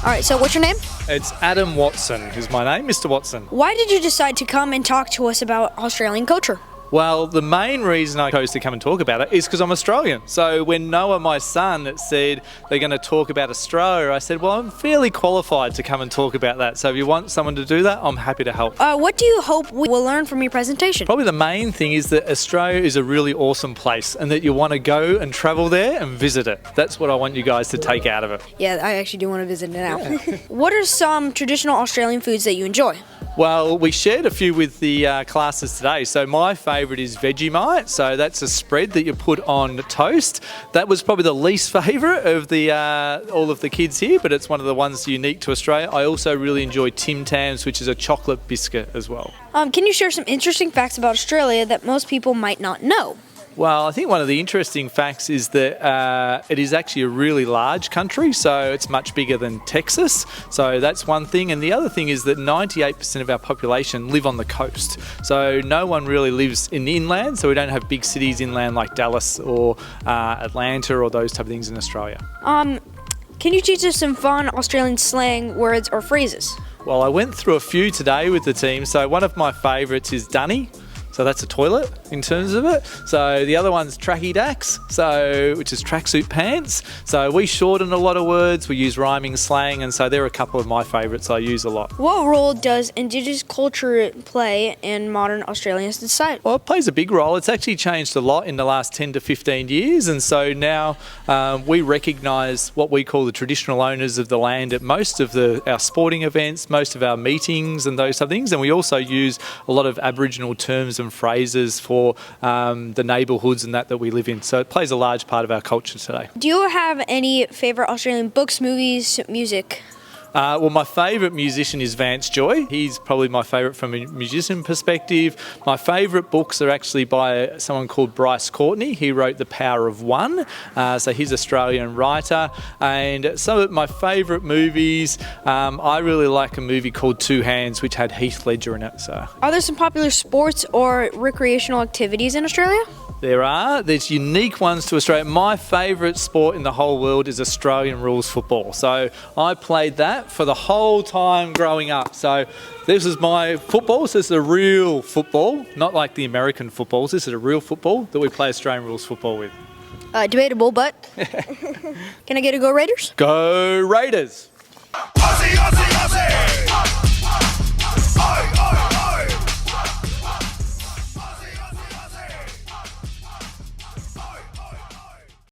right, so what's your name? It's Adam Watson is my name, Mr. Watson. Why did you decide to come and talk to us about Australian culture? Well, the main reason I chose to come and talk about it is because I'm Australian. So when Noah, my son, said they're going to talk about Australia, I said, well, I'm fairly qualified to come and talk about that. So if you want someone to do that, I'm happy to help. What do you hope we will learn from your presentation? Probably the main thing is that Australia is a really awesome place and that you want to go and travel there and visit it. That's what I want you guys to take out of it. Yeah, I actually do want to visit it now. What are some traditional Australian foods that you enjoy? Well, we shared a few with the classes today. So my favourite is Vegemite. So that's a spread that you put on toast. That was probably the least favourite of the all of the kids here, but it's one of the ones unique to Australia. I also really enjoy Tim Tams, which is a chocolate biscuit as well. Can you share some interesting facts about Australia that most people might not know? Well, I think one of the interesting facts is that it is actually a really large country, so it's much bigger than Texas. So that's one thing. And the other thing is that 98% of our population live on the coast. So no one really lives in the inland, so we don't have big cities inland like Dallas or Atlanta or those type of things in Australia. Can you teach us some fun Australian slang words or phrases? Well, I went through a few today with the team. So one of my favourites is dunny. So that's a toilet in terms of it. So the other one's tracky dacks, which is tracksuit pants. So we shorten a lot of words, we use rhyming slang, and so they're a couple of my favourites I use a lot. What role does Indigenous culture play in modern Australian society? Well, it plays a big role. It's actually changed a lot in the last 10 to 15 years, and so now we recognise what we call the traditional owners of the land at most of our sporting events, most of our meetings and those type of things, and we also use a lot of Aboriginal terms and phrases for the neighbourhoods and that we live in. So it plays a large part of our culture today. Do you have any favourite Australian books, movies, music? Well, my favourite musician is Vance Joy. He's probably my favourite from a musician perspective. My favourite books are actually by someone called Bryce Courtenay. He wrote The Power of One, so he's an Australian writer. And some of my favourite movies, I really like a movie called Two Hands, which had Heath Ledger in it. So, are there some popular sports or recreational activities in Australia? There's unique ones to Australia. My favourite sport in the whole world is Australian rules football. So I played that for the whole time growing up. So this is my football. So this is a real football, not like the American footballs. This is a real football that we play Australian rules football with. Debatable, but can I get a Go Raiders? Go Raiders! Aussie, Aussie, Aussie!